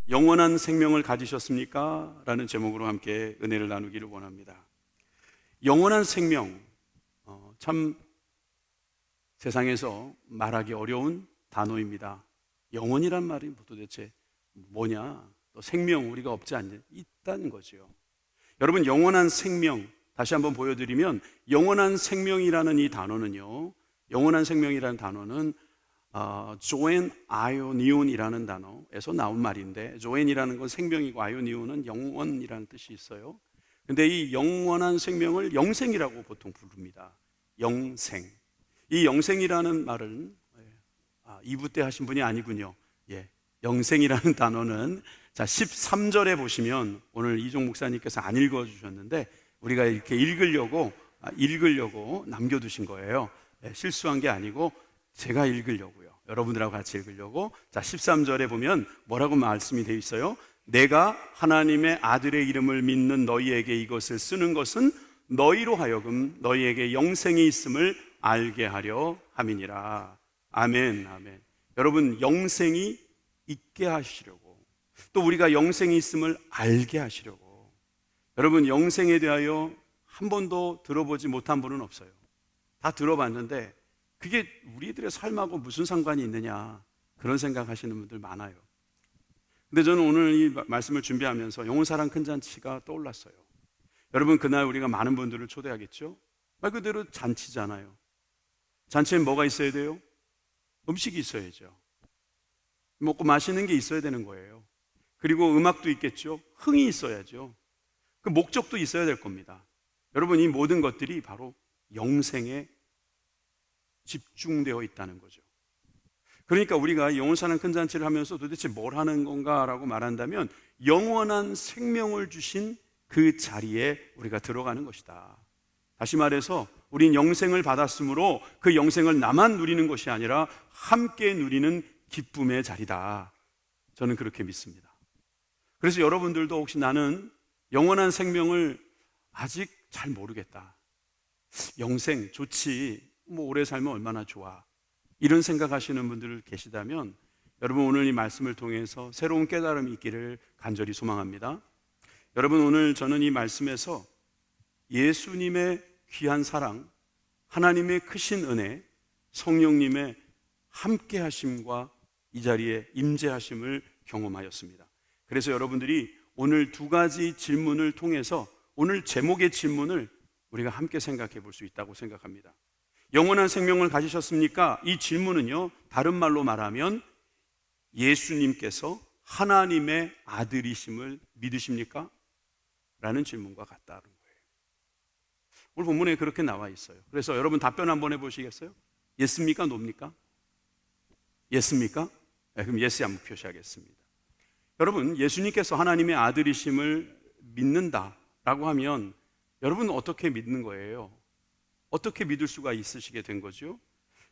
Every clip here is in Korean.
영원한 생명을 가지셨습니까? 라는 제목으로 함께 은혜를 나누기를 원합니다. 영원한 생명, 참 세상에서 말하기 어려운 단어입니다. 영원이란 말이 도대체 뭐냐? 또 생명, 우리가 없지 않냐? 있다는 거죠. 여러분, 영원한 생명, 다시 한번 보여드리면 영원한 생명이라는 이 단어는요, 영원한 생명이라는 단어는 조엔 아이오니온이라는 단어에서 나온 말인데, 조엔이라는 건 생명이고 아이오니온은 영원이라는 뜻이 있어요. 근데 이 영원한 생명을 영생이라고 보통 부릅니다. 영생. 이 영생이라는 말은 2부 때 하신 분이 아니군요. 영생이라는 단어는 13절에 보시면, 오늘 이종 목사님께서 안 읽어주셨는데 우리가 이렇게 읽으려고 남겨두신 거예요. 실수한 게 아니고 제가 읽으려고요. 여러분들하고 같이 읽으려고. 13절에 보면 뭐라고 말씀이 되어 있어요? 내가 하나님의 아들의 이름을 믿는 너희에게 이것을 쓰는 것은 너희로 하여금 너희에게 영생이 있음을 알게 하려 함이니라. 아멘, 아멘. 여러분, 영생이 있게 하시려고, 또 우리가 영생이 있음을 알게 하시려고. 여러분, 영생에 대하여 한 번도 들어보지 못한 분은 없어요. 다 들어봤는데 그게 우리들의 삶하고 무슨 상관이 있느냐, 그런 생각하시는 분들 많아요. 근데 저는 오늘 이 말씀을 준비하면서 영혼사랑 큰 잔치가 떠올랐어요. 여러분, 그날 우리가 많은 분들을 초대하겠죠? 말 그대로 잔치잖아요. 잔치엔 뭐가 있어야 돼요? 음식이 있어야죠. 먹고 마시는 게 있어야 되는 거예요. 그리고 음악도 있겠죠. 흥이 있어야죠. 그 목적도 있어야 될 겁니다. 여러분, 이 모든 것들이 바로 영생에 집중되어 있다는 거죠. 그러니까 우리가 영혼사랑 큰 잔치를 하면서 도대체 뭘 하는 건가라고 말한다면, 영원한 생명을 주신 그 자리에 우리가 들어가는 것이다. 다시 말해서 우린 영생을 받았으므로 그 영생을 나만 누리는 것이 아니라 함께 누리는 기쁨의 자리다. 저는 그렇게 믿습니다. 그래서 여러분들도 혹시 나는 영원한 생명을 아직 잘 모르겠다, 영생 좋지, 오래 살면 얼마나 좋아, 이런 생각하시는 분들 계시다면 여러분, 오늘 이 말씀을 통해서 새로운 깨달음이 있기를 간절히 소망합니다. 여러분, 오늘 저는 이 말씀에서 예수님의 귀한 사랑, 하나님의 크신 은혜, 성령님의 함께 하심과 이 자리에 임재하심을 경험하였습니다. 그래서 여러분들이 오늘 두 가지 질문을 통해서 오늘 제목의 질문을 우리가 함께 생각해 볼 수 있다고 생각합니다. 영원한 생명을 가지셨습니까? 이 질문은요, 다른 말로 말하면 예수님께서 하나님의 아들이심을 믿으십니까? 라는 질문과 같다는 거예요. 오늘 본문에 그렇게 나와 있어요. 그래서 여러분 답변 한번 해보시겠어요? 예스입니까? 노입니까? 예스입니까? 그럼 예스 한번 표시하겠습니다. 여러분, 예수님께서 하나님의 아들이심을 믿는다라고 하면 여러분 어떻게 믿는 거예요? 어떻게 믿을 수가 있으시게 된 거죠?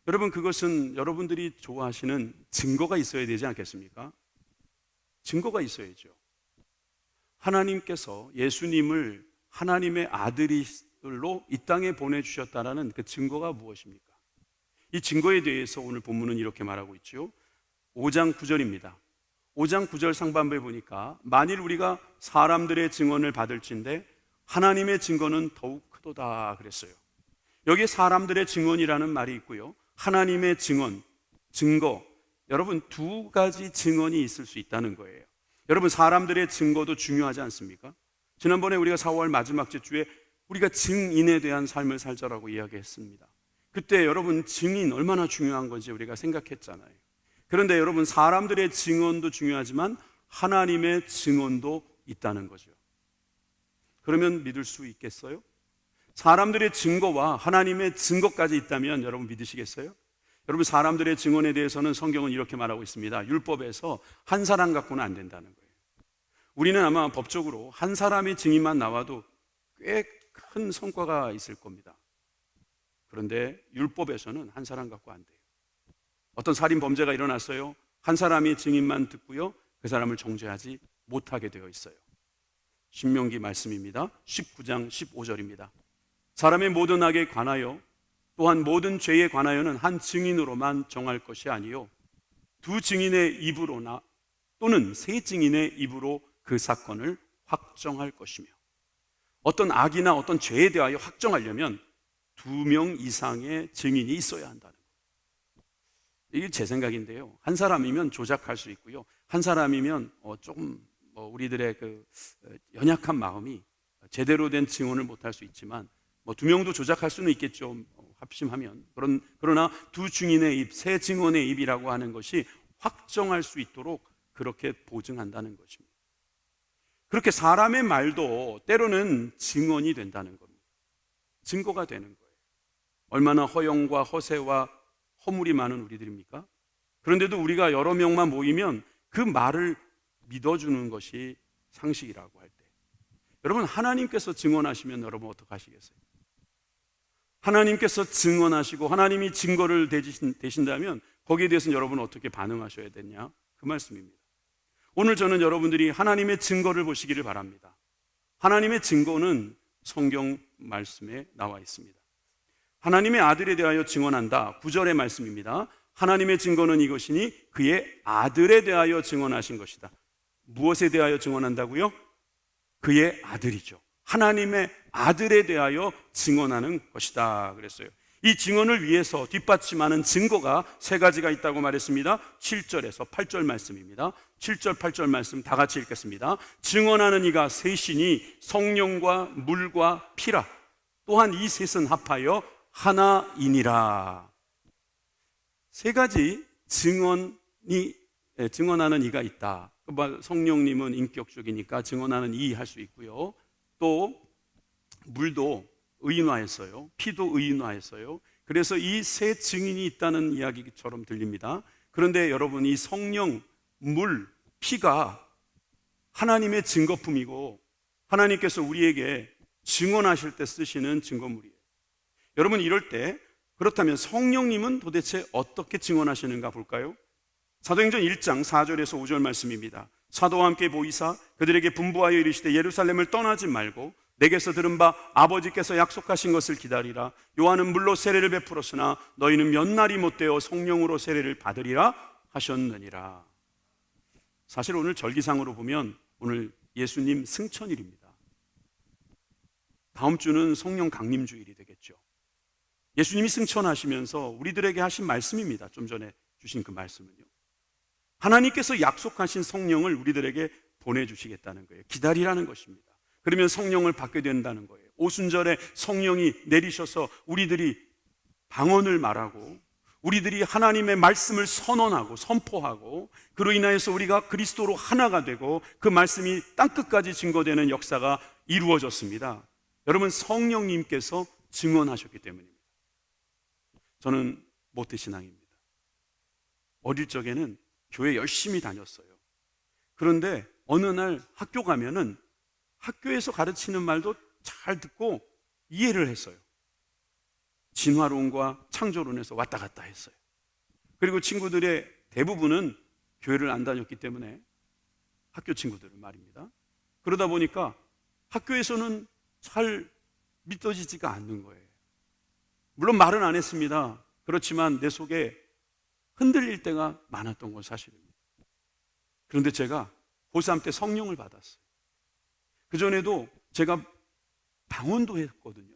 여러분, 그것은 여러분들이 좋아하시는 증거가 있어야 되지 않겠습니까? 증거가 있어야죠. 하나님께서 예수님을 하나님의 아들로 이 땅에 보내주셨다는 그 증거가 무엇입니까? 이 증거에 대해서 오늘 본문은 이렇게 말하고 있죠. 5장 9절입니다. 5장 9절 상반부에 보니까 만일 우리가 사람들의 증언을 받을진대 하나님의 증거는 더욱 크도다 그랬어요. 여기에 사람들의 증언이라는 말이 있고요, 하나님의 증언, 증거, 여러분 두 가지 증언이 있을 수 있다는 거예요. 여러분, 사람들의 증거도 중요하지 않습니까? 지난번에 우리가 4월 마지막 주에 우리가 증인에 대한 삶을 살자라고 이야기했습니다. 그때 여러분, 증인 얼마나 중요한 건지 우리가 생각했잖아요. 그런데 여러분, 사람들의 증언도 중요하지만 하나님의 증언도 있다는 거죠. 그러면 믿을 수 있겠어요? 사람들의 증거와 하나님의 증거까지 있다면 여러분 믿으시겠어요? 여러분, 사람들의 증언에 대해서는 성경은 이렇게 말하고 있습니다. 율법에서 한 사람 갖고는 안 된다는 거예요. 우리는 아마 법적으로 한 사람의 증인만 나와도 꽤 큰 성과가 있을 겁니다. 그런데 율법에서는 한 사람 갖고 안 돼요. 어떤 살인 범죄가 일어났어요. 한 사람이 증인만 듣고요, 그 사람을 정죄하지 못하게 되어 있어요. 신명기 말씀입니다. 19장 15절입니다. 사람의 모든 악에 관하여 또한 모든 죄에 관하여는 한 증인으로만 정할 것이 아니요 두 증인의 입으로나 또는 세 증인의 입으로 그 사건을 확정할 것이며, 어떤 악이나 어떤 죄에 대하여 확정하려면 2명 이상의 증인이 있어야 한다는 거예요. 이게 제 생각인데요, 한 사람이면 조작할 수 있고요, 한 사람이면 조금 우리들의 그 연약한 마음이 제대로 된 증언을 못할 수 있지만 2명도 조작할 수는 있겠죠, 합심하면. 그러나 2증인의 입, 세 증언의 입이라고 하는 것이 확정할 수 있도록 그렇게 보증한다는 것입니다. 그렇게 사람의 말도 때로는 증언이 된다는 겁니다. 증거가 되는 거예요. 얼마나 허영과 허세와 허물이 많은 우리들입니까? 그런데도 우리가 여러 명만 모이면 그 말을 믿어주는 것이 상식이라고 할 때, 여러분, 하나님께서 증언하시면 여러분 어떡하시겠어요? 하나님께서 증언하시고 하나님이 증거를 대신다면 거기에 대해서는 여러분 어떻게 반응하셔야 되냐? 그 말씀입니다. 오늘 저는 여러분들이 하나님의 증거를 보시기를 바랍니다. 하나님의 증거는 성경 말씀에 나와 있습니다. 하나님의 아들에 대하여 증언한다. 9절의 말씀입니다. 하나님의 증거는 이것이니 그의 아들에 대하여 증언하신 것이다. 무엇에 대하여 증언한다고요? 그의 아들이죠. 하나님의 아들에 대하여 증언하는 것이다 그랬어요. 이 증언을 위해서 뒷받침하는 증거가 3가지가 있다고 말했습니다. 7절에서 8절 말씀입니다. 7절 8절 말씀 다 같이 읽겠습니다. 증언하는 이가 셋이니 성령과 물과 피라. 또한 이 셋은 합하여 하나이니라. 3가지 증언하는 이가 있다. 성령님은 인격적이니까 증언하는 이 할 수 있고요, 또 물도 의인화했어요. 피도 의인화했어요. 그래서 이 세 증인이 있다는 이야기처럼 들립니다. 그런데 여러분, 이 성령, 물, 피가 하나님의 증거품이고 하나님께서 우리에게 증언하실 때 쓰시는 증거물이에요. 여러분, 이럴 때 그렇다면 성령님은 도대체 어떻게 증언하시는가 볼까요? 사도행전 1장 4절에서 5절 말씀입니다. 사도와 함께 보이사 그들에게 분부하여 이르시되 예루살렘을 떠나지 말고 내게서 들은 바 아버지께서 약속하신 것을 기다리라. 요한은 물로 세례를 베풀었으나 너희는 몇 날이 못되어 성령으로 세례를 받으리라 하셨느니라. 사실 오늘 절기상으로 보면 오늘 예수님 승천일입니다. 다음 주는 성령 강림주일이 되겠죠. 예수님이 승천하시면서 우리들에게 하신 말씀입니다. 좀 전에 주신 그 말씀은요, 하나님께서 약속하신 성령을 우리들에게 보내주시겠다는 거예요. 기다리라는 것입니다. 그러면 성령을 받게 된다는 거예요. 오순절에 성령이 내리셔서 우리들이 방언을 말하고 우리들이 하나님의 말씀을 선언하고 선포하고 그로 인하여서 우리가 그리스도로 하나가 되고 그 말씀이 땅끝까지 증거되는 역사가 이루어졌습니다. 여러분, 성령님께서 증언하셨기 때문입니다. 저는 모태신앙입니다. 어릴 적에는 교회 열심히 다녔어요. 그런데 어느 날 학교 가면은 학교에서 가르치는 말도 잘 듣고 이해를 했어요. 진화론과 창조론에서 왔다 갔다 했어요. 그리고 친구들의 대부분은 교회를 안 다녔기 때문에, 학교 친구들은 말입니다. 그러다 보니까 학교에서는 잘 믿어지지가 않는 거예요. 물론 말은 안 했습니다. 그렇지만 내 속에 흔들릴 때가 많았던 건 사실입니다. 그런데 제가 고3 때 성령을 받았어요. 그전에도 제가 방언도 했거든요.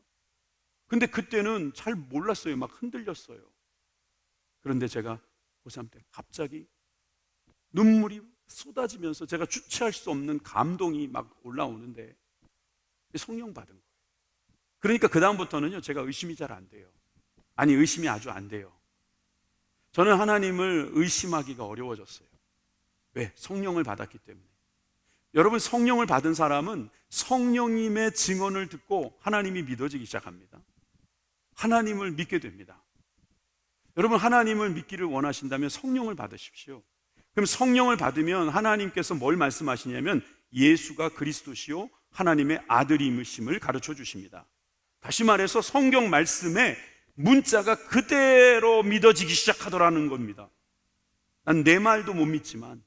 근데 그때는 잘 몰랐어요. 막 흔들렸어요. 그런데 제가 고3 때 갑자기 눈물이 쏟아지면서 제가 주체할 수 없는 감동이 막 올라오는데 성령 받은 거예요. 그러니까 그 다음부터는요, 제가 의심이 잘 안 돼요. 아니, 의심이 아주 안 돼요. 저는 하나님을 의심하기가 어려워졌어요. 왜? 성령을 받았기 때문에. 여러분, 성령을 받은 사람은 성령님의 증언을 듣고 하나님이 믿어지기 시작합니다. 하나님을 믿게 됩니다. 여러분, 하나님을 믿기를 원하신다면 성령을 받으십시오. 그럼 성령을 받으면 하나님께서 뭘 말씀하시냐면 예수가 그리스도시요 하나님의 아들임을 가르쳐 주십니다. 다시 말해서 성경 말씀에 문자가 그대로 믿어지기 시작하더라는 겁니다. 난 내 말도 못 믿지만,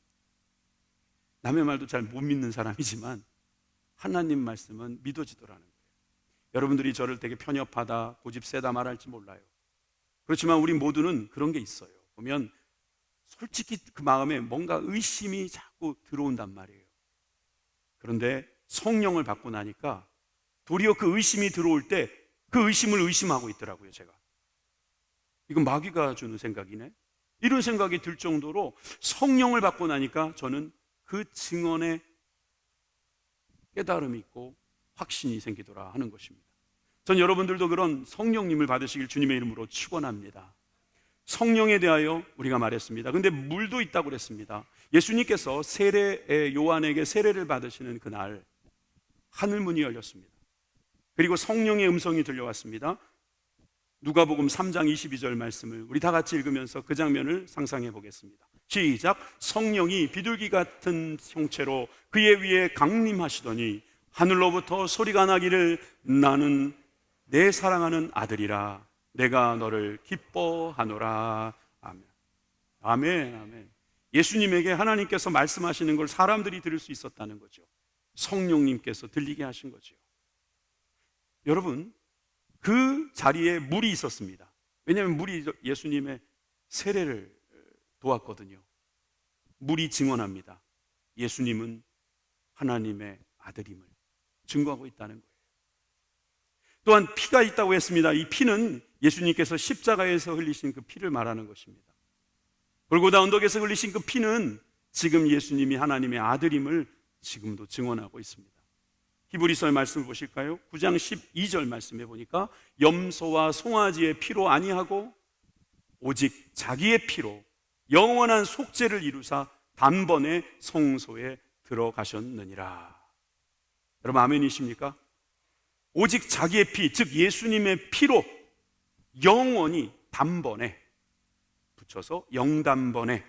남의 말도 잘 못 믿는 사람이지만 하나님 말씀은 믿어지더라는 거예요. 여러분들이 저를 되게 편협하다, 고집 세다 말할지 몰라요. 그렇지만 우리 모두는 그런 게 있어요. 보면 솔직히 그 마음에 뭔가 의심이 자꾸 들어온단 말이에요. 그런데 성령을 받고 나니까 도리어 그 의심이 들어올 때 그 의심을 의심하고 있더라고요, 제가. 이건 마귀가 주는 생각이네? 이런 생각이 들 정도로 성령을 받고 나니까 저는 그 증언에 깨달음이 있고 확신이 생기더라 하는 것입니다. 전 여러분들도 그런 성령님을 받으시길 주님의 이름으로 축원합니다. 성령에 대하여 우리가 말했습니다. 근데 물도 있다고 그랬습니다. 예수님께서 요한에게 세례를 받으시는 그날 하늘 문이 열렸습니다. 그리고 성령의 음성이 들려왔습니다. 누가복음 3장 22절 말씀을 우리 다 같이 읽으면서 그 장면을 상상해 보겠습니다. 시작. 성령이 비둘기 같은 형체로 그의 위에 강림하시더니 하늘로부터 소리가 나기를 나는 내 사랑하는 아들이라 내가 너를 기뻐하노라. 아멘. 아멘. 아멘. 예수님에게 하나님께서 말씀하시는 걸 사람들이 들을 수 있었다는 거죠. 성령님께서 들리게 하신 거죠. 여러분, 그 자리에 물이 있었습니다. 왜냐하면 물이 예수님의 세례를 도왔거든요. 물이 증언합니다. 예수님은 하나님의 아들임을 증거하고 있다는 거예요. 또한 피가 있다고 했습니다. 이 피는 예수님께서 십자가에서 흘리신 그 피를 말하는 것입니다. 골고다 언덕에서 흘리신 그 피는 지금 예수님이 하나님의 아들임을 지금도 증언하고 있습니다. 히브리서의 말씀을 보실까요? 9장 12절 말씀해 보니까 염소와 송아지의 피로 아니하고 오직 자기의 피로 영원한 속죄를 이루사 단번에 성소에 들어가셨느니라. 여러분 아멘이십니까? 오직 자기의 피, 즉 예수님의 피로 영원히 단번에 붙여서 영단번에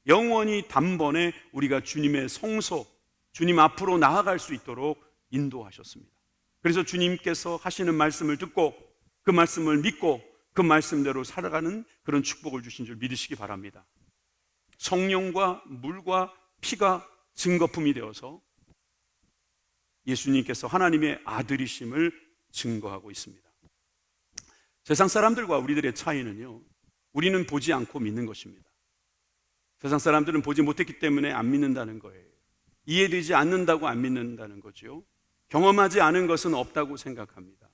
영원히 단번에 우리가 주님의 성소, 주님 앞으로 나아갈 수 있도록 인도하셨습니다. 그래서 주님께서 하시는 말씀을 듣고 그 말씀을 믿고 그 말씀대로 살아가는 그런 축복을 주신 줄 믿으시기 바랍니다. 성령과 물과 피가 증거품이 되어서 예수님께서 하나님의 아들이심을 증거하고 있습니다. 세상 사람들과 우리들의 차이는요, 우리는 보지 않고 믿는 것입니다. 세상 사람들은 보지 못했기 때문에 안 믿는다는 거예요. 이해되지 않는다고 안 믿는다는 거죠. 경험하지 않은 것은 없다고 생각합니다.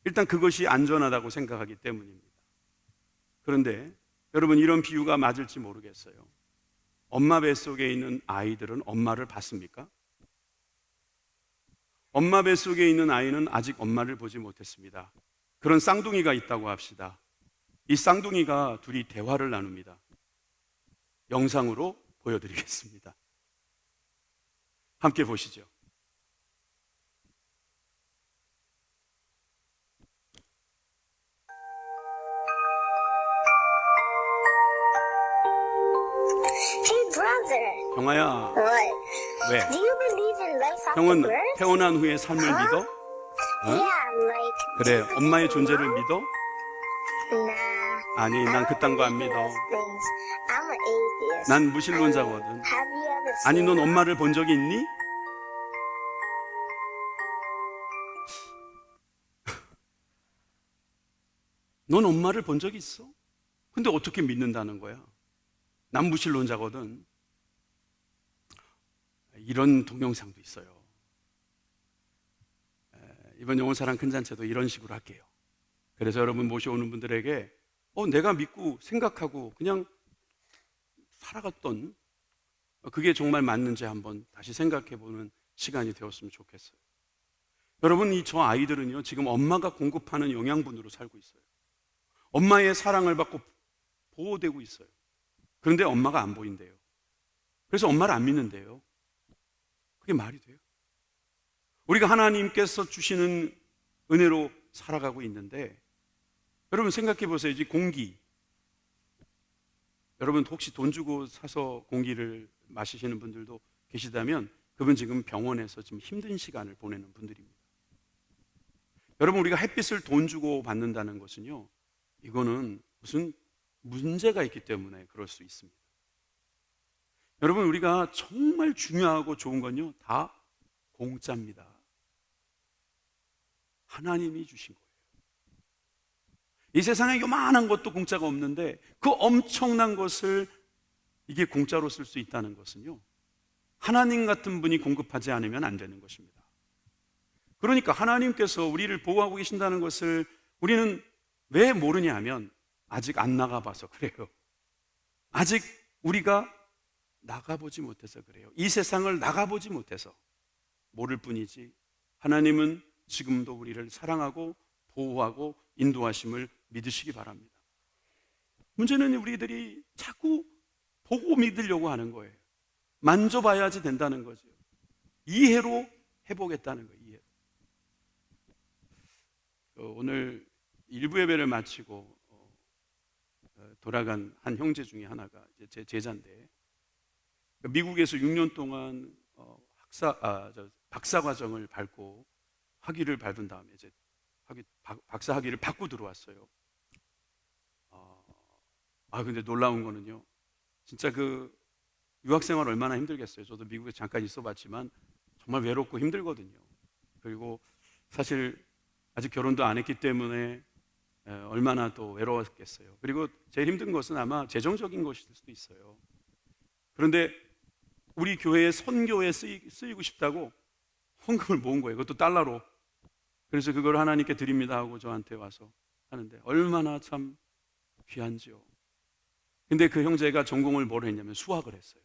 일단 그것이 안전하다고 생각하기 때문입니다. 그런데 여러분, 이런 비유가 맞을지 모르겠어요. 엄마 뱃속에 있는 아이들은 엄마를 봤습니까? 엄마 뱃속에 있는 아이는 아직 엄마를 보지 못했습니다. 그런 쌍둥이가 있다고 합시다. 이 쌍둥이가 둘이 대화를 나눕니다. 영상으로 보여드리겠습니다. 함께 보시죠. Hey brother. 경아야, What? 왜? Do you believe in life after 형은 birth? 태어난 후에 삶을 믿어? Yeah, like. 그래, 엄마의 존재를 믿어? Nah. 아니, 난 그딴 거 안 믿어. Things. I'm an atheist. 난 무신론자거든. Have you ever 아니, seen? 넌 엄마를 본 적이 있니? 넌 엄마를 본 적이 있어? 근데 어떻게 믿는다는 거야? 난 무신론자거든. 이런 동영상도 있어요. 이번 영혼사랑 큰 잔치도 이런 식으로 할게요. 그래서 여러분 모셔오는 분들에게 내가 믿고 생각하고 그냥 살아갔던 그게 정말 맞는지 한번 다시 생각해보는 시간이 되었으면 좋겠어요. 여러분, 저 아이들은요, 지금 엄마가 공급하는 영양분으로 살고 있어요. 엄마의 사랑을 받고 보호되고 있어요. 그런데 엄마가 안 보인대요. 그래서 엄마를 안 믿는데요. 그게 말이 돼요? 우리가 하나님께서 주시는 은혜로 살아가고 있는데, 여러분 생각해 보세요. 이 공기, 여러분 혹시 돈 주고 사서 공기를 마시시는 분들도 계시다면 그분 지금 병원에서 좀 힘든 시간을 보내는 분들입니다. 여러분, 우리가 햇빛을 돈 주고 받는다는 것은요, 이거는 무슨 문제가 있기 때문에 그럴 수 있습니다. 여러분, 우리가 정말 중요하고 좋은 건요, 다 공짜입니다. 하나님이 주신 거예요. 이 세상에 요만한 것도 공짜가 없는데 그 엄청난 것을 이게 공짜로 쓸 수 있다는 것은요, 하나님 같은 분이 공급하지 않으면 안 되는 것입니다. 그러니까 하나님께서 우리를 보호하고 계신다는 것을 우리는 왜 모르냐 하면 아직 안 나가봐서 그래요. 아직 우리가 나가보지 못해서 그래요. 이 세상을 나가보지 못해서 모를 뿐이지, 하나님은 지금도 우리를 사랑하고 보호하고 인도하심을 믿으시기 바랍니다. 문제는 우리들이 자꾸 보고 믿으려고 하는 거예요. 만져봐야지 된다는 거죠. 이해로 해보겠다는 거예요. 이해로. 오늘 일부 예배를 마치고 돌아간 한 형제 중에 하나가 제 제자인데, 미국에서 6년 동안 박사 과정을 밟고 학위를 밟은 다음에 이제 박사 학위를 받고 들어왔어요. 근데 놀라운 거는요, 진짜 그 유학생활 얼마나 힘들겠어요. 저도 미국에 잠깐 있어봤지만 정말 외롭고 힘들거든요. 그리고 사실 아직 결혼도 안 했기 때문에 얼마나 더 외로웠겠어요. 그리고 제일 힘든 것은 아마 재정적인 것일 수도 있어요. 그런데 우리 교회의 선교에 쓰이고 싶다고 헌금을 모은 거예요. 그것도 달러로. 그래서 그걸 하나님께 드립니다 하고 저한테 와서 하는데 얼마나 참 귀한지요. 근데 그 형제가 전공을 뭘 했냐면 수학을 했어요.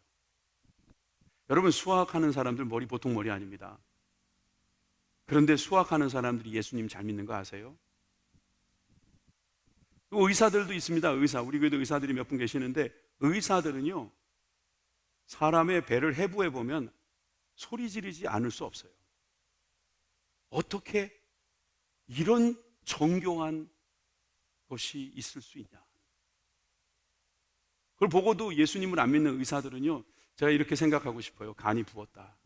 여러분, 수학하는 사람들 머리 보통 머리 아닙니다. 그런데 수학하는 사람들이 예수님 잘 믿는 거 아세요? 의사들도 있습니다. 의사. 우리 교회도 의사들이 몇 분 계시는데, 의사들은요, 사람의 배를 해부해 보면 소리 지르지 않을 수 없어요. 어떻게 이런 정교한 것이 있을 수 있냐. 그걸 보고도 예수님을 안 믿는 의사들은요, 제가 이렇게 생각하고 싶어요. 간이 부었다.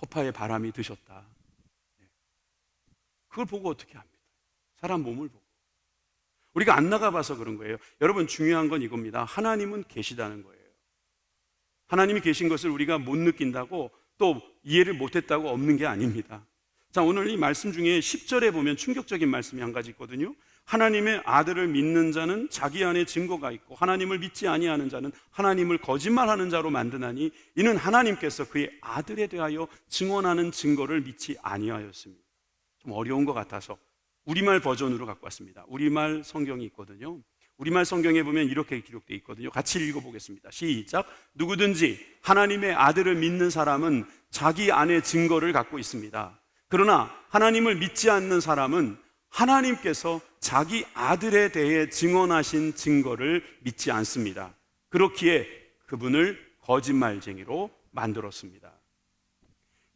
허파에 바람이 드셨다. 그걸 보고 어떻게 합니까? 사람 몸을 보고. 우리가 안 나가봐서 그런 거예요. 여러분, 중요한 건 이겁니다. 하나님은 계시다는 거예요. 하나님이 계신 것을 우리가 못 느낀다고, 또 이해를 못했다고 없는 게 아닙니다. 자, 오늘 이 말씀 중에 10절에 보면 충격적인 말씀이 한 가지 있거든요. 하나님의 아들을 믿는 자는 자기 안에 증거가 있고, 하나님을 믿지 아니하는 자는 하나님을 거짓말하는 자로 만드나니, 이는 하나님께서 그의 아들에 대하여 증언하는 증거를 믿지 아니하였습니다. 좀 어려운 것 같아서 우리말 버전으로 갖고 왔습니다. 우리말 성경이 있거든요. 우리말 성경에 보면 이렇게 기록되어 있거든요. 같이 읽어보겠습니다. 시작. 누구든지 하나님의 아들을 믿는 사람은 자기 안에 증거를 갖고 있습니다. 그러나 하나님을 믿지 않는 사람은 하나님께서 자기 아들에 대해 증언하신 증거를 믿지 않습니다. 그렇기에 그분을 거짓말쟁이로 만들었습니다.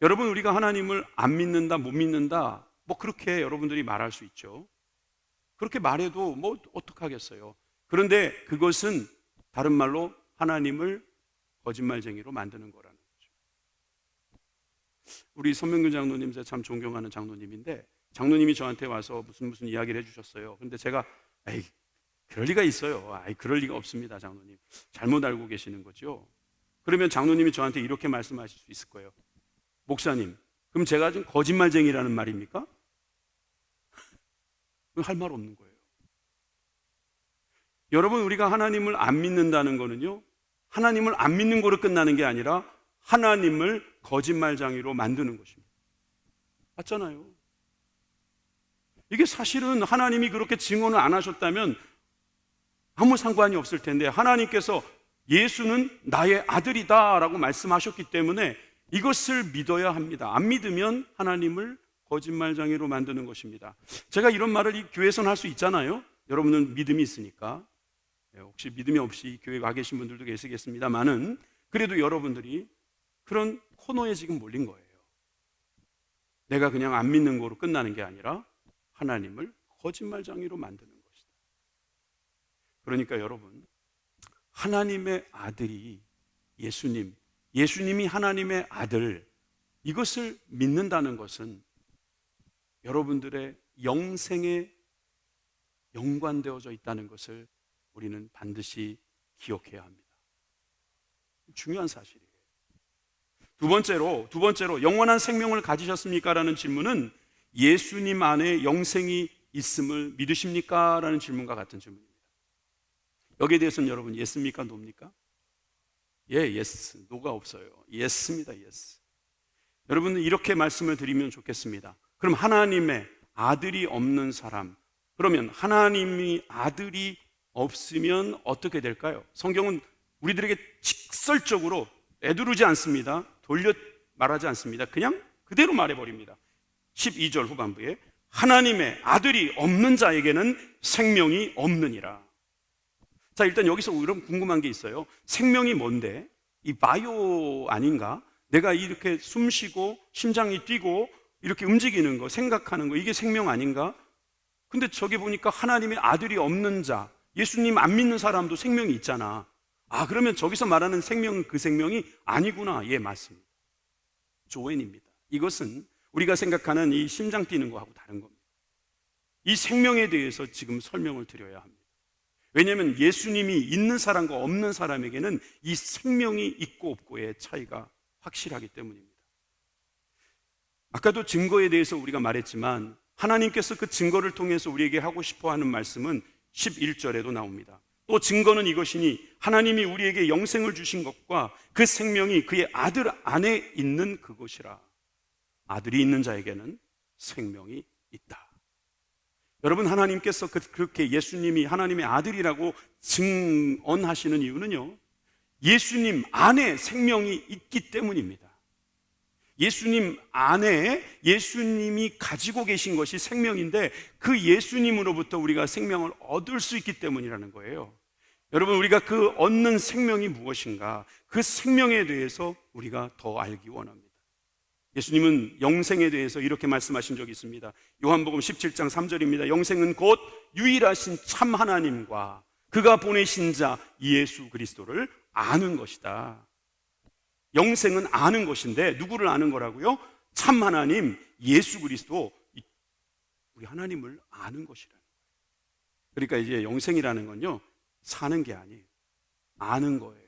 여러분, 우리가 하나님을 안 믿는다, 못 믿는다, 뭐 그렇게 여러분들이 말할 수 있죠. 그렇게 말해도 뭐 어떡하겠어요. 그런데 그것은 다른 말로 하나님을 거짓말쟁이로 만드는 거라는 거죠. 우리 선명균 장로님, 제가 참 존경하는 장로님인데, 장로님이 저한테 와서 무슨 이야기를 해주셨어요. 근데 제가 그럴 리가 있어요. 그럴 리가 없습니다, 장로님. 잘못 알고 계시는 거죠. 그러면 장로님이 저한테 이렇게 말씀하실 수 있을 거예요. 목사님, 그럼 제가 좀 거짓말쟁이라는 말입니까? 할 말 없는 거예요. 여러분, 우리가 하나님을 안 믿는다는 거는요, 하나님을 안 믿는 거로 끝나는 게 아니라 하나님을 거짓말쟁이로 만드는 것입니다. 맞잖아요. 이게 사실은 하나님이 그렇게 증언을 안 하셨다면 아무 상관이 없을 텐데, 하나님께서 예수는 나의 아들이다 라고 말씀하셨기 때문에 이것을 믿어야 합니다. 안 믿으면 하나님을 거짓말쟁이로 만드는 것입니다. 제가 이런 말을 이 교회에서는 할 수 있잖아요. 여러분은 믿음이 있으니까. 혹시 믿음이 없이 교회 가 계신 분들도 계시겠습니다만은, 그래도 여러분들이 그런 코너에 지금 몰린 거예요. 내가 그냥 안 믿는 거로 끝나는 게 아니라 하나님을 거짓말쟁이로 만드는 것이다. 그러니까 여러분, 하나님의 아들이 예수님이 하나님의 아들, 이것을 믿는다는 것은 여러분들의 영생에 연관되어져 있다는 것을 우리는 반드시 기억해야 합니다. 중요한 사실이에요. 두 번째로 영원한 생명을 가지셨습니까? 라는 질문은 예수님 안에 영생이 있음을 믿으십니까? 라는 질문과 같은 질문입니다. 여기에 대해서는 여러분 예스입니까? 노입니까? 예, 예스. 노가 없어요. 예스입니다. 예스. 여러분 이렇게 말씀을 드리면 좋겠습니다. 그럼 하나님의 아들이 없는 사람, 그러면 하나님이 아들이 없으면 어떻게 될까요? 성경은 우리들에게 직설적으로 애두르지 않습니다. 돌려 말하지 않습니다. 그냥 그대로 말해버립니다. 12절 후반부에 하나님의 아들이 없는 자에게는 생명이 없느니라. 자, 일단 여기서 여러분 궁금한 게 있어요. 생명이 뭔데? 이 바이오 아닌가? 내가 이렇게 숨 쉬고 심장이 뛰고 이렇게 움직이는 거, 생각하는 거, 이게 생명 아닌가? 근데 저기 보니까 하나님의 아들이 없는 자, 예수님 안 믿는 사람도 생명이 있잖아. 아, 그러면 저기서 말하는 생명은 그 생명이 아니구나. 예, 맞습니다. 조엔입니다. 이것은 우리가 생각하는 이 심장 뛰는 거하고 다른 겁니다. 이 생명에 대해서 지금 설명을 드려야 합니다. 왜냐하면 예수님이 있는 사람과 없는 사람에게는 이 생명이 있고 없고의 차이가 확실하기 때문입니다. 아까도 증거에 대해서 우리가 말했지만 하나님께서 그 증거를 통해서 우리에게 하고 싶어 하는 말씀은 11절에도 나옵니다. 또 증거는 이것이니 하나님이 우리에게 영생을 주신 것과 그 생명이 그의 아들 안에 있는 그것이라. 아들이 있는 자에게는 생명이 있다. 여러분, 하나님께서 그렇게 예수님이 하나님의 아들이라고 증언하시는 이유는요, 예수님 안에 생명이 있기 때문입니다. 예수님 안에 예수님이 가지고 계신 것이 생명인데 그 예수님으로부터 우리가 생명을 얻을 수 있기 때문이라는 거예요. 여러분, 우리가 그 얻는 생명이 무엇인가, 그 생명에 대해서 우리가 더 알기 원합니다. 예수님은 영생에 대해서 이렇게 말씀하신 적이 있습니다. 요한복음 17장 3절입니다. 영생은 곧 유일하신 참 하나님과 그가 보내신 자 예수 그리스도를 아는 것이다. 영생은 아는 것인데 누구를 아는 거라고요? 참 하나님 예수 그리스도, 우리 하나님을 아는 것이라는 거예요. 그러니까 이제 영생이라는 건요, 사는 게 아니에요. 아는 거예요.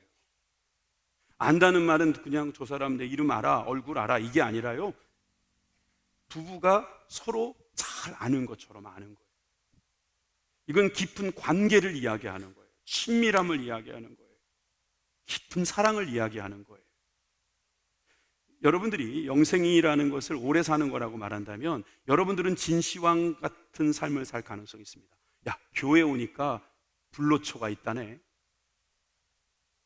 안다는 말은 그냥 저 사람 내 이름 알아, 얼굴 알아, 이게 아니라요, 부부가 서로 잘 아는 것처럼 아는 거예요. 이건 깊은 관계를 이야기하는 거예요. 친밀함을 이야기하는 거예요. 깊은 사랑을 이야기하는 거예요. 여러분들이 영생이라는 것을 오래 사는 거라고 말한다면 여러분들은 진시황 같은 삶을 살 가능성이 있습니다. 야, 교회 오니까 불로초가 있다네.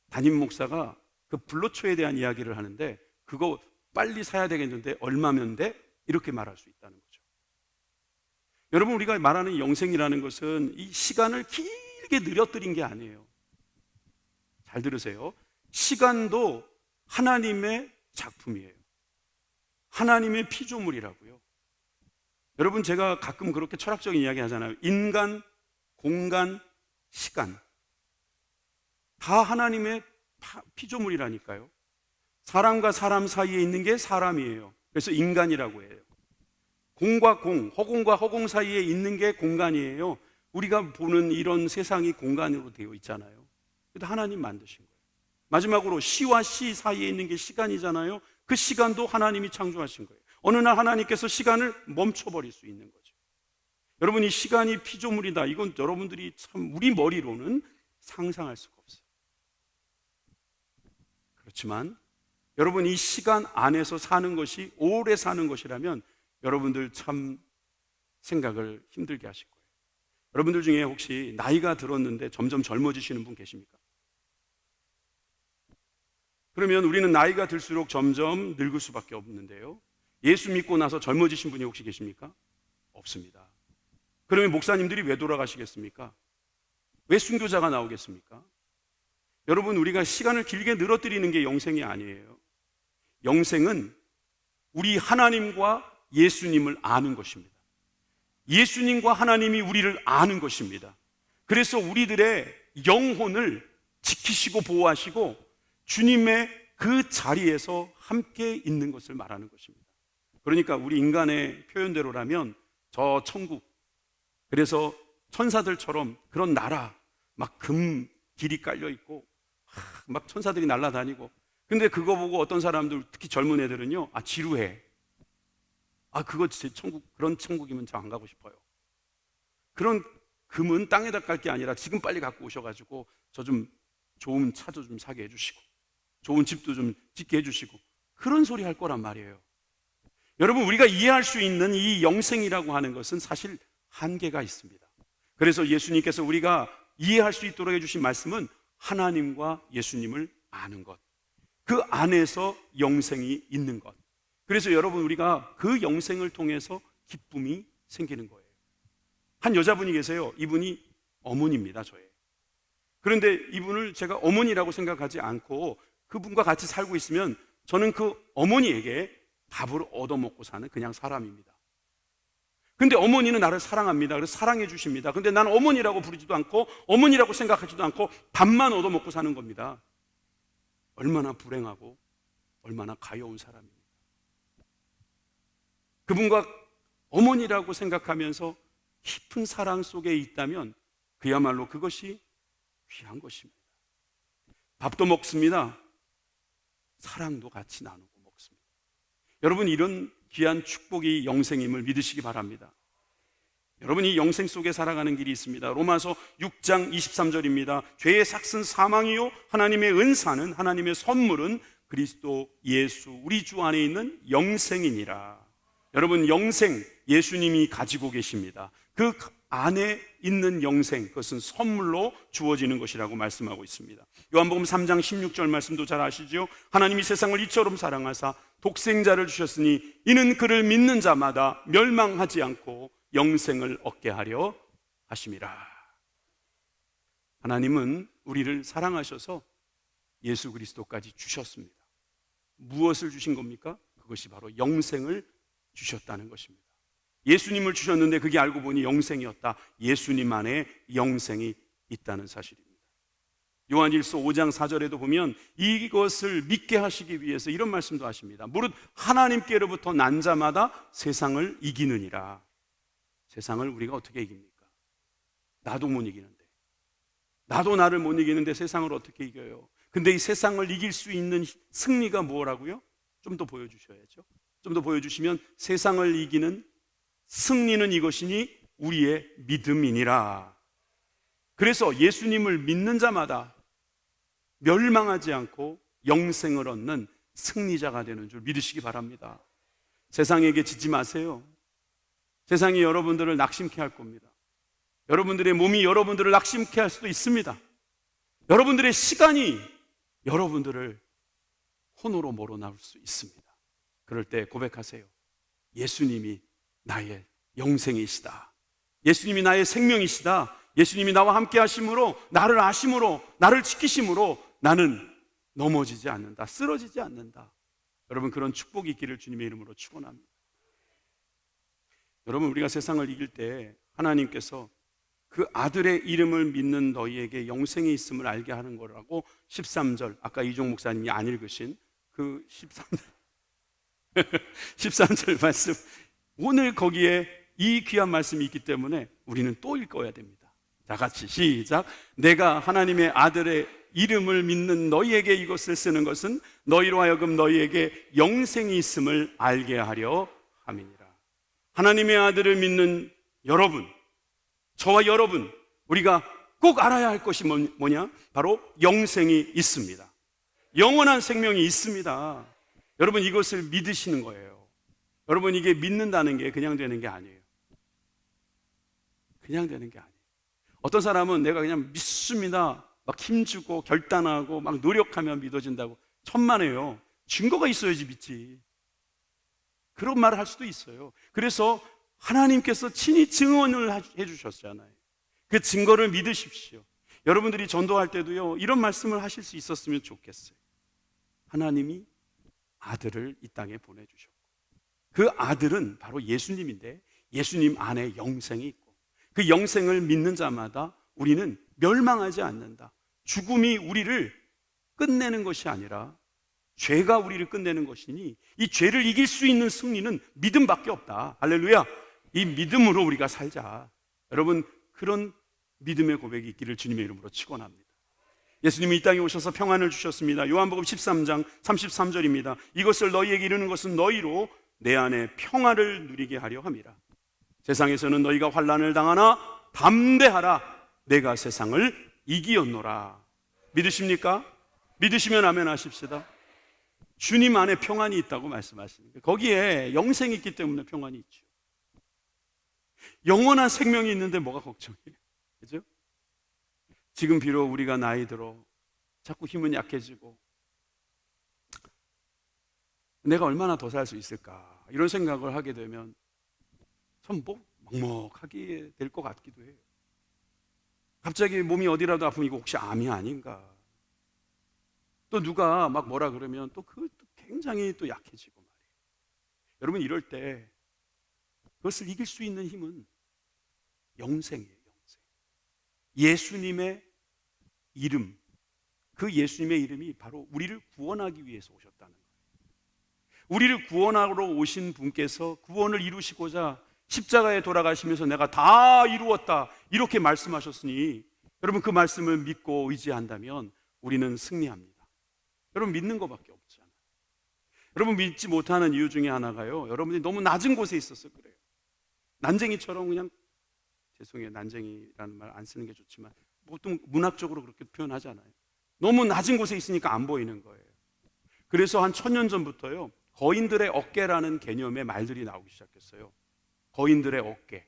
담임 목사가 그 불로초에 대한 이야기를 하는데 그거 빨리 사야 되겠는데 얼마면 돼? 이렇게 말할 수 있다는 거죠. 여러분, 우리가 말하는 영생이라는 것은 이 시간을 길게 늘어뜨린 게 아니에요. 잘 들으세요. 시간도 하나님의 작품이에요. 하나님의 피조물이라고요. 여러분, 제가 가끔 그렇게 철학적인 이야기 하잖아요. 인간, 공간, 시간 다 하나님의 피조물이라니까요. 사람과 사람 사이에 있는 게 사람이에요. 그래서 인간이라고 해요. 공과 공, 허공과 허공 사이에 있는 게 공간이에요. 우리가 보는 이런 세상이 공간으로 되어 있잖아요. 그래도 하나님 만드신 거예요. 마지막으로 시와 시 사이에 있는 게 시간이잖아요. 그 시간도 하나님이 창조하신 거예요. 어느 날 하나님께서 시간을 멈춰버릴 수 있는 거죠. 여러분, 이 시간이 피조물이다, 이건 여러분들이 참 우리 머리로는 상상할 수가 없어요. 그렇지만 여러분, 이 시간 안에서 사는 것이 오래 사는 것이라면 여러분들 참 생각을 힘들게 하실 거예요. 여러분들 중에 혹시 나이가 들었는데 점점 젊어지시는 분 계십니까? 그러면 우리는 나이가 들수록 점점 늙을 수밖에 없는데요, 예수 믿고 나서 젊어지신 분이 혹시 계십니까? 없습니다. 그러면 목사님들이 왜 돌아가시겠습니까? 왜 순교자가 나오겠습니까? 여러분, 우리가 시간을 길게 늘어뜨리는 게 영생이 아니에요. 영생은 우리 하나님과 예수님을 아는 것입니다. 예수님과 하나님이 우리를 아는 것입니다. 그래서 우리들의 영혼을 지키시고 보호하시고 주님의 그 자리에서 함께 있는 것을 말하는 것입니다. 그러니까 우리 인간의 표현대로라면 저 천국, 그래서 천사들처럼 그런 나라, 막 금 길이 깔려 있고 막 천사들이 날아다니고, 근데 그거 보고 어떤 사람들, 특히 젊은 애들은요, 아, 지루해. 아, 그거 제 천국, 그런 천국이면 저 안 가고 싶어요. 그런 금은 땅에다 깔 게 아니라 지금 빨리 갖고 오셔가지고 저 좀 좋은 차도 좀 사게 해주시고 좋은 집도 좀 짓게 해주시고 그런 소리 할 거란 말이에요. 여러분, 우리가 이해할 수 있는 이 영생이라고 하는 것은 사실 한계가 있습니다. 그래서 예수님께서 우리가 이해할 수 있도록 해주신 말씀은 하나님과 예수님을 아는 것, 그 안에서 영생이 있는 것. 그래서 여러분, 우리가 그 영생을 통해서 기쁨이 생기는 거예요. 한 여자분이 계세요. 이분이 어머니입니다, 저의. 그런데 이분을 제가 어머니라고 생각하지 않고 그분과 같이 살고 있으면 저는 그 어머니에게 밥을 얻어먹고 사는 그냥 사람입니다. 근데 어머니는 나를 사랑합니다. 그래서 사랑해 주십니다. 근데 나는 어머니라고 부르지도 않고 어머니라고 생각하지도 않고 밥만 얻어먹고 사는 겁니다. 얼마나 불행하고 얼마나 가여운 사람입니다. 그분과 어머니라고 생각하면서 깊은 사랑 속에 있다면 그야말로 그것이 귀한 것입니다. 밥도 먹습니다. 사랑도 같이 나누고 먹습니다. 여러분, 이런 귀한 축복이 영생임을 믿으시기 바랍니다. 여러분, 이 영생 속에 살아가는 길이 있습니다. 로마서 6장 23절입니다. 죄의 삭은 사망이요 하나님의 은사는, 하나님의 선물은 그리스도 예수 우리 주 안에 있는 영생이니라. 여러분, 영생 예수님이 가지고 계십니다. 그 안에 있는 영생, 그것은 선물로 주어지는 것이라고 말씀하고 있습니다. 요한복음 3장 16절 말씀도 잘 아시죠? 하나님이 세상을 이처럼 사랑하사 독생자를 주셨으니 이는 그를 믿는 자마다 멸망하지 않고 영생을 얻게 하려 하심이라. 하나님은 우리를 사랑하셔서 예수 그리스도까지 주셨습니다. 무엇을 주신 겁니까? 그것이 바로 영생을 주셨다는 것입니다. 예수님을 주셨는데 그게 알고 보니 영생이었다. 예수님 안에 영생이 있다는 사실입니다. 요한일서 5장 4절에도 보면 이것을 믿게 하시기 위해서 이런 말씀도 하십니다. 무릇 하나님께로부터 난 자마다 세상을 이기느니라. 세상을 우리가 어떻게 이깁니까? 나도 못 이기는데, 나도 나를 못 이기는데 세상을 어떻게 이겨요? 근데 이 세상을 이길 수 있는 승리가 뭐라고요? 좀 더 보여주셔야죠. 좀 더 보여주시면, 세상을 이기는 승리는 이것이니 우리의 믿음이니라. 그래서 예수님을 믿는 자마다 멸망하지 않고 영생을 얻는 승리자가 되는 줄 믿으시기 바랍니다. 세상에게 지지 마세요. 세상이 여러분들을 낙심케 할 겁니다. 여러분들의 몸이 여러분들을 낙심케 할 수도 있습니다. 여러분들의 시간이 여러분들을 혼으로 몰아넣을 수 있습니다. 그럴 때 고백하세요. 예수님이 나의 영생이시다. 예수님이 나의 생명이시다. 예수님이 나와 함께 하심으로, 나를 아심으로, 나를 지키심으로 나는 넘어지지 않는다. 쓰러지지 않는다. 여러분, 그런 축복이 있기를 주님의 이름으로 축원합니다. 여러분, 우리가 세상을 이길 때 하나님께서 그 아들의 이름을 믿는 너희에게 영생이 있음을 알게 하는 거라고 13절, 아까 이종 목사님이 안 읽으신 그 13절 말씀, 오늘 거기에 이 귀한 말씀이 있기 때문에 우리는 또 읽어야 됩니다. 다 같이 시작. 내가 하나님의 아들의 이름을 믿는 너희에게 이것을 쓰는 것은 너희로 하여금 너희에게 영생이 있음을 알게 하려 함이니라. 하나님의 아들을 믿는 여러분, 저와 여러분, 우리가 꼭 알아야 할 것이 뭐냐? 바로 영생이 있습니다. 영원한 생명이 있습니다. 여러분, 이것을 믿으시는 거예요. 여러분, 이게 믿는다는 게 그냥 되는 게 아니에요. 그냥 되는 게 아니에요. 어떤 사람은 내가 그냥 믿습니다, 막 힘주고 결단하고 막 노력하면 믿어진다고 천만에요. 증거가 있어야지 믿지. 그런 말을 할 수도 있어요. 그래서 하나님께서 친히 증언을 해주셨잖아요. 그 증거를 믿으십시오. 여러분들이 전도할 때도요, 이런 말씀을 하실 수 있었으면 좋겠어요. 하나님이 아들을 이 땅에 보내주셨고, 그 아들은 바로 예수님인데 예수님 안에 영생이 있고, 그 영생을 믿는 자마다 우리는 멸망하지 않는다. 죽음이 우리를 끝내는 것이 아니라 죄가 우리를 끝내는 것이니 이 죄를 이길 수 있는 승리는 믿음밖에 없다. 할렐루야. 이 믿음으로 우리가 살자. 여러분, 그런 믿음의 고백이 있기를 주님의 이름으로 축원합니다. 예수님이 이 땅에 오셔서 평안을 주셨습니다. 요한복음 13장 33절입니다. 이것을 너희에게 이르는 것은 너희로 내 안에 평안을 누리게 하려 함이라. 세상에서는 너희가 환난을 당하나 담대하라. 내가 세상을 이기었노라. 믿으십니까? 믿으시면 아멘 하십시다. 주님 안에 평안이 있다고 말씀하시니까 거기에 영생이 있기 때문에 평안이 있죠. 영원한 생명이 있는데 뭐가 걱정이에요? 그죠? 지금 비록 우리가 나이 들어 자꾸 힘은 약해지고 내가 얼마나 더 살 수 있을까 이런 생각을 하게 되면 참 먹먹하게 될 것 같기도 해요. 갑자기 몸이 어디라도 아프면 이거 혹시 암이 아닌가? 또 누가 막 뭐라 그러면 또 굉장히 또 약해지고 말이에요. 여러분 이럴 때 그것을 이길 수 있는 힘은 영생이에요. 영생. 예수님의 이름, 그 예수님의 이름이 바로 우리를 구원하기 위해서 오셨다는 거예요. 우리를 구원하러 오신 분께서 구원을 이루시고자 십자가에 돌아가시면서 내가 다 이루었다 이렇게 말씀하셨으니 여러분 그 말씀을 믿고 의지한다면 우리는 승리합니다. 여러분 믿는 것밖에 없잖아요. 여러분 믿지 못하는 이유 중에 하나가요, 여러분이 너무 낮은 곳에 있어서 그래요. 난쟁이처럼 그냥, 죄송해요 난쟁이라는 말 안 쓰는 게 좋지만 보통 문학적으로 그렇게 표현하잖아요. 너무 낮은 곳에 있으니까 안 보이는 거예요. 그래서 한 1000년 전부터요 거인들의 어깨라는 개념의 말들이 나오기 시작했어요. 거인들의 어깨.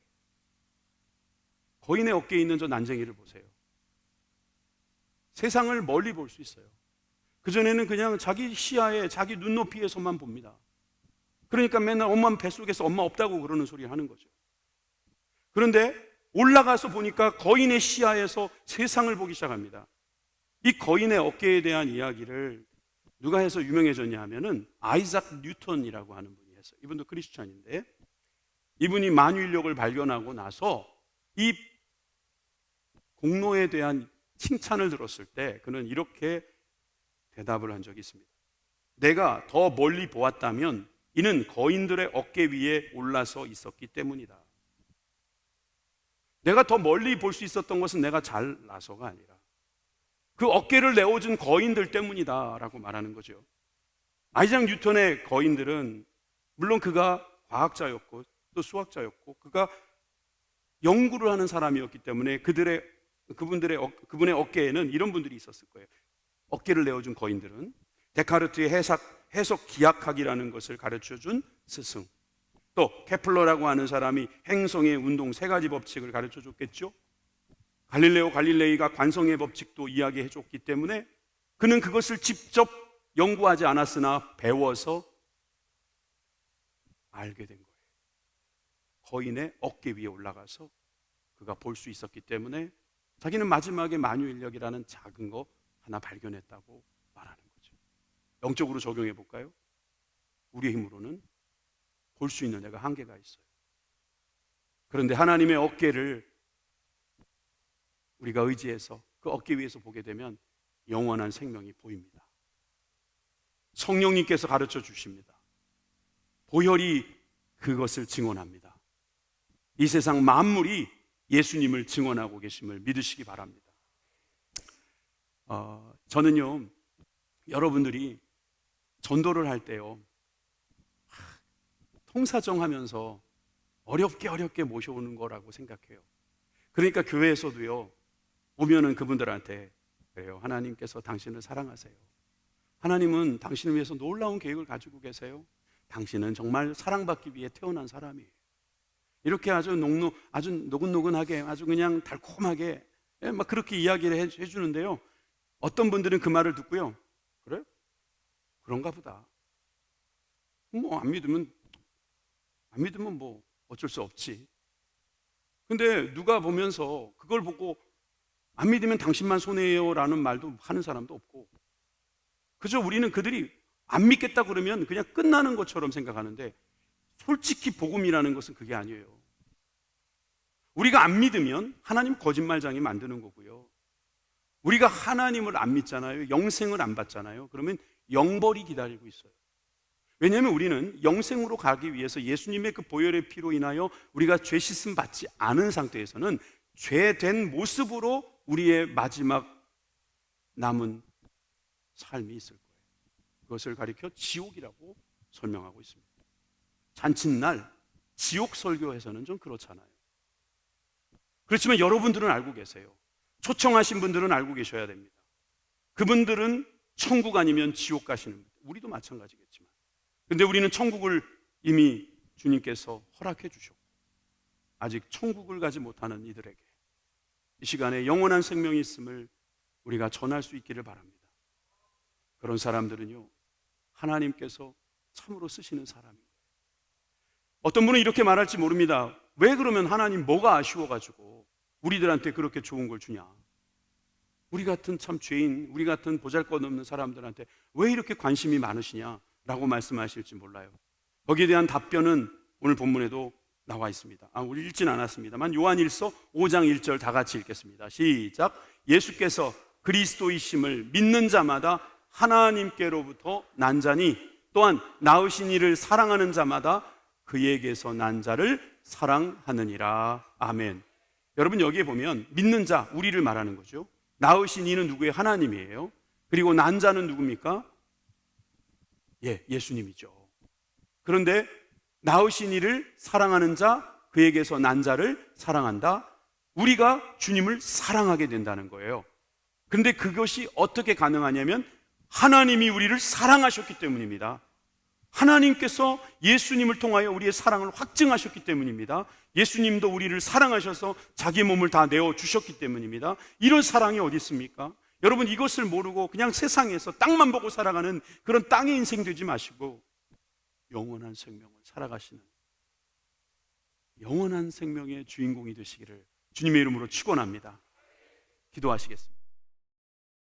거인의 어깨에 있는 저 난쟁이를 보세요. 세상을 멀리 볼 수 있어요. 그전에는 그냥 자기 시야에 자기 눈높이에서만 봅니다. 그러니까 맨날 엄마 뱃속에서 엄마 없다고 그러는 소리 하는 거죠. 그런데 올라가서 보니까 거인의 시야에서 세상을 보기 시작합니다. 이 거인의 어깨에 대한 이야기를 누가 해서 유명해졌냐 하면은 아이작 뉴턴이라고 하는 분이 했어요. 이분도 크리스찬인데 이분이 만유인력을 발견하고 나서 이 공로에 대한 칭찬을 들었을 때 그는 이렇게 대답을 한 적이 있습니다. 내가 더 멀리 보았다면 이는 거인들의 어깨 위에 올라서 있었기 때문이다. 내가 더 멀리 볼 수 있었던 것은 내가 잘나서가 아니라 그 어깨를 내어준 거인들 때문이다 라고 말하는 거죠. 아이작 뉴턴의 거인들은 물론 그가 과학자였고 또 수학자였고 그가 연구를 하는 사람이었기 때문에 그분의 어깨에는 이런 분들이 있었을 거예요. 어깨를 내어준 거인들은 데카르트의 해석 기하학이라는 것을 가르쳐준 스승, 또 케플러라고 하는 사람이 행성의 운동 3가지 법칙을 가르쳐줬겠죠. 갈릴레오 갈릴레이가 관성의 법칙도 이야기해 줬기 때문에 그는 그것을 직접 연구하지 않았으나 배워서 알게 된 거예요. 거인의 어깨 위에 올라가서 그가 볼 수 있었기 때문에 자기는 마지막에 만유인력이라는 작은 거 하나 발견했다고 말하는 거죠. 영적으로 적용해 볼까요? 우리의 힘으로는 볼 수 있는 데가 한계가 있어요. 그런데 하나님의 어깨를 우리가 의지해서 그 어깨 위에서 보게 되면 영원한 생명이 보입니다. 성령님께서 가르쳐 주십니다. 보혈이 그것을 증언합니다. 이 세상 만물이 예수님을 증언하고 계심을 믿으시기 바랍니다. 저는요 여러분들이 전도를 할 때요 통사정하면서 어렵게 모셔오는 거라고 생각해요. 그러니까 교회에서도요 오면은 그분들한테 그래요. 하나님께서 당신을 사랑하세요. 하나님은 당신을 위해서 놀라운 계획을 가지고 계세요. 당신은 정말 사랑받기 위해 태어난 사람이에요. 이렇게 아주 노근노근하게 아주 그냥 달콤하게 막 그렇게 이야기를 해주는데요. 어떤 분들은 그 말을 듣고요. 그래? 그런가 보다. 뭐 안 믿으면 뭐 어쩔 수 없지. 근데 누가 보면서 그걸 보고 안 믿으면 당신만 손해예요 라는 말도 하는 사람도 없고 그저 우리는 그들이 안 믿겠다 그러면 그냥 끝나는 것처럼 생각하는데 솔직히 복음이라는 것은 그게 아니에요. 우리가 안 믿으면 하나님 거짓말장이 만드는 거고요. 우리가 하나님을 안 믿잖아요. 영생을 안 받잖아요. 그러면 영벌이 기다리고 있어요. 왜냐하면 우리는 영생으로 가기 위해서 예수님의 그 보혈의 피로 인하여 우리가 죄 씻음 받지 않은 상태에서는 죄된 모습으로 우리의 마지막 남은 삶이 있을 거예요. 그것을 가리켜 지옥이라고 설명하고 있습니다. 잔칫날 지옥 설교에서는 좀 그렇잖아요. 그렇지만 여러분들은 알고 계세요. 초청하신 분들은 알고 계셔야 됩니다. 그분들은 천국 아니면 지옥 가시는 분들. 우리도 마찬가지겠지만. 근데 우리는 천국을 이미 주님께서 허락해 주셨고 아직 천국을 가지 못하는 이들에게 이 시간에 영원한 생명이 있음을 우리가 전할 수 있기를 바랍니다. 그런 사람들은요, 하나님께서 참으로 쓰시는 사람입니다. 어떤 분은 이렇게 말할지 모릅니다. 왜 그러면 하나님 뭐가 아쉬워가지고 우리들한테 그렇게 좋은 걸 주냐? 우리 같은 참 죄인, 우리 같은 보잘것없는 사람들한테 왜 이렇게 관심이 많으시냐라고 말씀하실지 몰라요. 거기에 대한 답변은 오늘 본문에도 나와 있습니다. 우리 읽진 않았습니다만 요한일서 5장 1절 다 같이 읽겠습니다. 시작. 예수께서 그리스도이심을 믿는 자마다 하나님께로부터 난 자니 또한 낳으신 이를 사랑하는 자마다 그에게서 난 자를 사랑하느니라. 아멘. 여러분 여기에 보면 믿는 자, 우리를 말하는 거죠. 낳으신 이는 누구예요? 하나님이에요. 그리고 난 자는 누굽니까? 예수님이죠. 그런데 낳으신 이를 사랑하는 자, 그에게서 난 자를 사랑한다. 우리가 주님을 사랑하게 된다는 거예요. 그런데 그것이 어떻게 가능하냐면 하나님이 우리를 사랑하셨기 때문입니다. 하나님께서 예수님을 통하여 우리의 사랑을 확증하셨기 때문입니다. 예수님도 우리를 사랑하셔서 자기 몸을 다 내어주셨기 때문입니다. 이런 사랑이 어디 있습니까? 여러분 이것을 모르고 그냥 세상에서 땅만 보고 살아가는 그런 땅의 인생 되지 마시고 영원한 생명을 살아가시는 영원한 생명의 주인공이 되시기를 주님의 이름으로 축원합니다. 기도하시겠습니다.